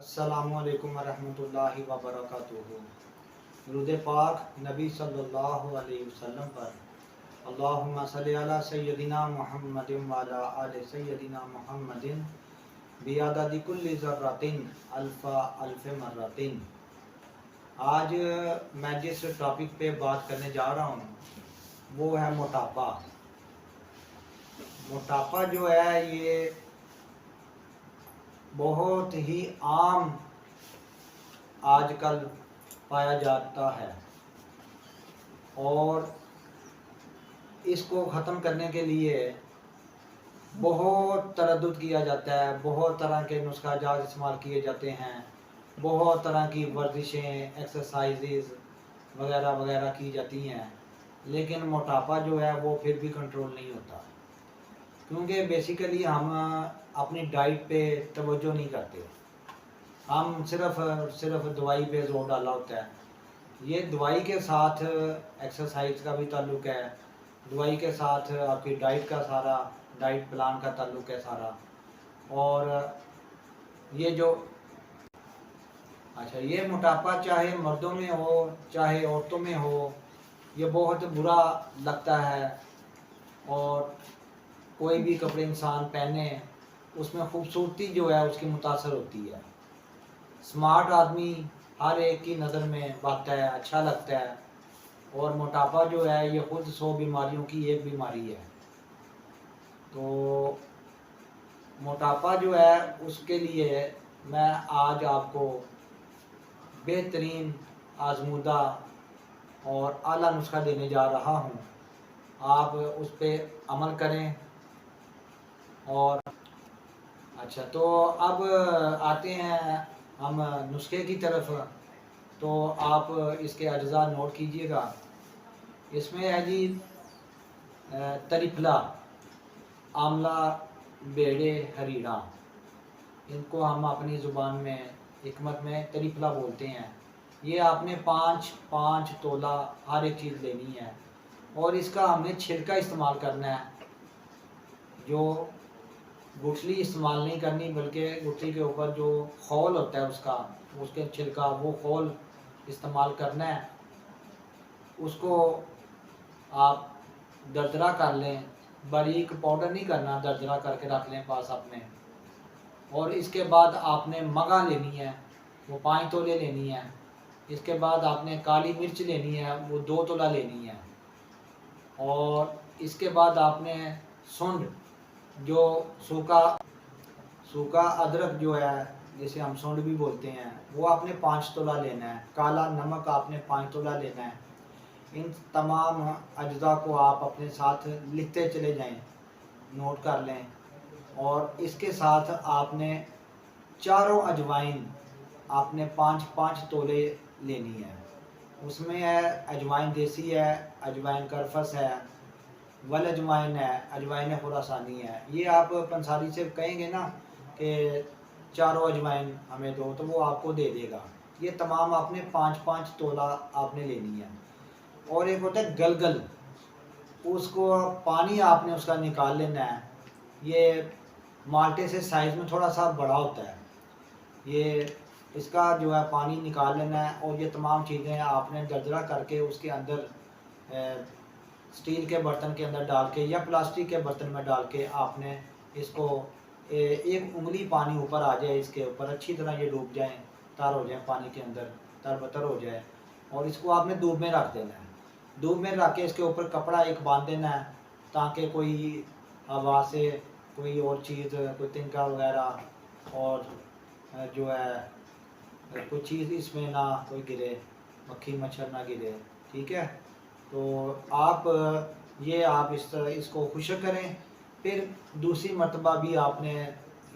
अस्सलामुअलैकुम वरहमतुल्लाहि वबरकातुहू। दुरूद पाक नबी सल्लल्लाहु अलैहि वसल्लम पर। अल्लाहुम्मा सल्लि अला सय्यदिना मुहम्मदिन व अला आलि सय्यदिना मुहम्मदिन बिअददि कुल्लि ज़र्रतिन अल्फ़ा अल्फ़ मर्रतिन। आज मैं जिस टॉपिक पे बात करने जा रहा हूँ वो है मोटापा। मोटापा जो है ये बहुत ही आम आजकल पाया जाता है और इसको ख़त्म करने के लिए बहुत तरद्दुद किया जाता है, बहुत तरह के नुस्खा जात इस्तेमाल किए जाते हैं, बहुत तरह की वर्जिशें एक्सरसाइजेज़ वगैरह वगैरह की जाती हैं, लेकिन मोटापा जो है वो फिर भी कंट्रोल नहीं होता, क्योंकि बेसिकली हम अपनी डाइट पे तवज्जो नहीं करते। हम सिर्फ दवाई पे जोर डाला होता है। ये दवाई के साथ एक्सरसाइज का भी ताल्लुक़ है, दवाई के साथ आपकी डाइट का सारा डाइट प्लान का ताल्लुक़ है सारा। और ये जो ये मोटापा चाहे मर्दों में हो चाहे औरतों में हो, ये बहुत बुरा लगता है। और कोई भी कपड़े इंसान पहने उसमें खूबसूरती जो है उसकी मुतासर होती है। स्मार्ट आदमी हर एक की नज़र में भाता है, अच्छा लगता है। और मोटापा जो है ये खुद 100 बीमारियों की एक बीमारी है। तो मोटापा जो है उसके लिए मैं आज आपको बेहतरीन आजमूदा और आला नुस्खा देने जा रहा हूँ। आप उस पर अमल करें। और तो अब आते हैं हम नुस्खे की तरफ। तो आप इसके अज्जा नोट कीजिएगा। इसमें है जी त्रिफला, आंवला, बेड़े, हरीड़ा। इनको हम अपनी ज़ुबान में हिकमत में त्रिफला बोलते हैं। ये आपने 5-5 तोला हर एक चीज़ लेनी है और इसका हमने छिलका इस्तेमाल करना है। जो गुठली इस्तेमाल नहीं करनी, बल्कि गुठली के ऊपर जो खोल होता है उसके छिलका, वो खोल इस्तेमाल करना है। उसको आप दरदरा कर लें, बारीक पाउडर नहीं करना, दरदरा करके रख लें पास अपने। और इसके बाद आपने मगा लेनी है, वो 5 तोले लेनी है। इसके बाद आपने काली मिर्च लेनी है, वो 2 तोला लेनी है। और इसके बाद आपने सुंड, जो सूखा अदरक जो है जिसे हम सुंड भी बोलते हैं, वो आपने 5 तोला लेना है। काला नमक आपने 5 तोला लेना है। इन तमाम अज्जा को आप अपने साथ लिखते चले जाएं, नोट कर लें। और इसके साथ आपने चारों अजवाइन आपने 5-5 तोले लेनी है। उसमें है अजवाइन देसी है, अजवाइन करफस है, वल अजवाइन है, अजवाइन खुरासानी है। ये आप पंसारी से कहेंगे ना कि चारों अजवाइन हमें दो, तो वो आपको दे देगा। ये तमाम आपने 5-5 तोला आपने लेनी है। और एक होता है गलगल, उसको पानी आपने उसका निकाल लेना है। ये माल्टे से साइज़ में थोड़ा सा बड़ा होता है। ये इसका जो है पानी निकाल लेना है। और ये तमाम चीज़ें आपने दरदरा करके उसके अंदर स्टील के बर्तन के अंदर डाल के या प्लास्टिक के बर्तन में डाल के आपने इसको एक उंगली पानी ऊपर आ जाए, इसके ऊपर अच्छी तरह ये डूब जाए, तर हो जाए पानी के अंदर, तरबतर हो जाए। और इसको आपने धूप में रख देना है। धूप में रख के इसके ऊपर कपड़ा एक बांध देना है, ताकि कोई हवा से कोई और चीज़, कोई तिनका वगैरह और जो है कोई चीज़ इसमें ना कोई गिरे, मक्खी मच्छर ना गिरे। ठीक है। तो आप इसको खुश्क करें। फिर दूसरी मरतबा भी आपने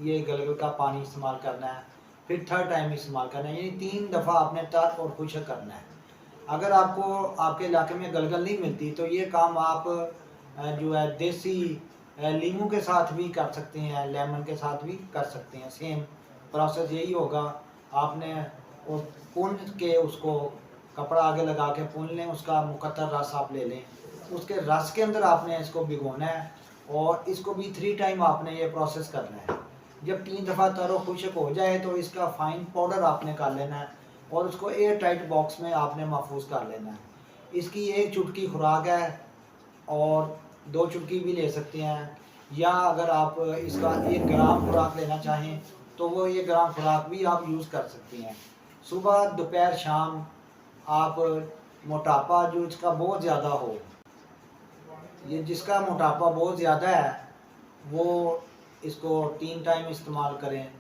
ये गलगल का पानी इस्तेमाल करना है। फिर थर्ड टाइम इस्तेमाल करना है, यानी 3 दफ़ा आपने तर और खुश्क करना है। अगर आपको आपके इलाके में गलगल नहीं मिलती तो ये काम आप जो है देसी लीमू के साथ भी कर सकते हैं, लेमन के साथ भी कर सकते हैं। सेम प्रोसेस यही होगा। आपने वो पुन के उसको कपड़ा आगे लगा के पुन लें, उसका मुकद्दर रस आप ले लें। उसके रस के अंदर आपने इसको भिगोना है और इसको भी 3 टाइम आपने ये प्रोसेस करना है। जब 3 दफ़ा तरो खुशक हो जाए तो इसका फाइन पाउडर आपने कर लेना है और उसको एयर टाइट बॉक्स में आपने महफूज कर लेना है। इसकी 1 चुटकी खुराक है और 2 चुटकी भी ले सकते हैं, या अगर आप इसका 1 ग्राम खुराक लेना चाहें तो वो 1 ग्राम खुराक भी आप यूज़ कर सकती हैं। सुबह दोपहर शाम आप मोटापा जो इसका बहुत ज़्यादा हो, ये जिसका मोटापा बहुत ज़्यादा है वो इसको 3 टाइम इस्तेमाल करें,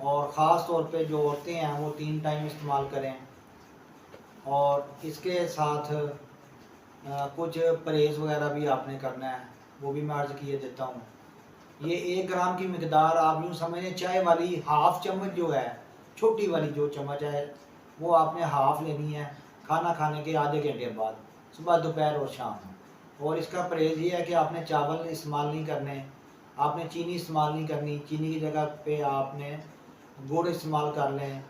और ख़ास तौर पे जो औरतें हैं वो 3 टाइम इस्तेमाल करें। और इसके साथ कुछ परहेज़ वगैरह भी आपने करना है, वो भी मैं अर्ज़ किए देता हूँ। ये 1 ग्राम की मिकदार आप यूँ समझें, चाय वाली हाफ़ चम्मच जो है, छोटी वाली जो चम्मच है वो आपने हाफ़ लेनी है खाना खाने के आधे घंटे बाद, सुबह दोपहर और शाम। और इसका परहेज़ ये है कि आपने चावल इस्तेमाल नहीं करने, आपने चीनी इस्तेमाल नहीं करनी। चीनी की जगह पे आपने गुड़ इस्तेमाल कर लें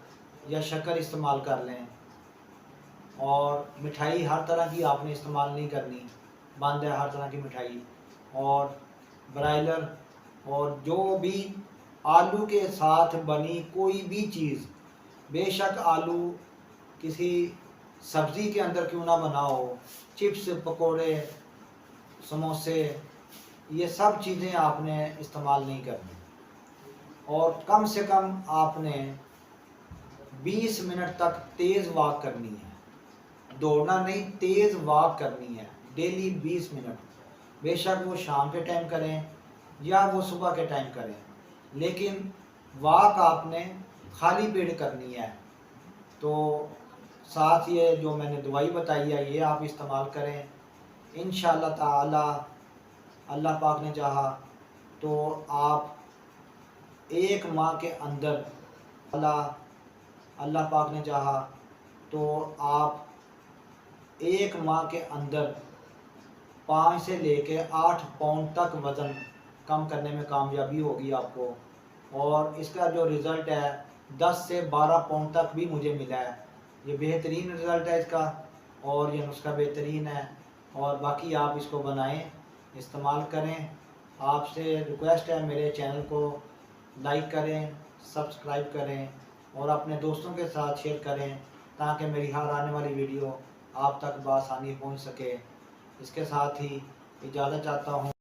या शक्कर इस्तेमाल कर लें। और मिठाई हर तरह की आपने इस्तेमाल नहीं करनी, बंद है हर तरह की मिठाई। और ब्रायलर और जो भी आलू के साथ बनी कोई भी चीज़, बेशक आलू किसी सब्ज़ी के अंदर क्यों ना बना हो, चिप्स, पकोड़े, समोसे, ये सब चीज़ें आपने इस्तेमाल नहीं करनी। और कम से कम आपने 20 मिनट तक तेज़ वॉक करनी है, दौड़ना नहीं, तेज़ वॉक करनी है डेली 20 मिनट। बेशक वो शाम के टाइम करें या वो सुबह के टाइम करें, लेकिन वॉक आपने खाली पेट करनी है। तो साथ ये जो मैंने दवाई बताई है ये आप इस्तेमाल करें। इंशाअल्लाह ताला अल्लाह पाक ने चाहा तो आप 1 माह के अंदर, अल्लाह पाक ने चाहा तो आप 1 माह के अंदर 5 से लेके 8 पाउंड तक वज़न कम करने में कामयाबी होगी आपको। और इसका जो रिज़ल्ट है 10 से 12 पाउंड तक भी मुझे मिला है। ये बेहतरीन रिज़ल्ट है इसका और ये नुस्खा बेहतरीन है। और बाकी आप इसको बनाएं, इस्तेमाल करें। आपसे रिक्वेस्ट है मेरे चैनल को लाइक करें, सब्सक्राइब करें और अपने दोस्तों के साथ शेयर करें ताकि मेरी हर आने वाली वीडियो आप तक बआसानी पहुंच सके। इसके साथ ही इजाज़त चाहता हूँ।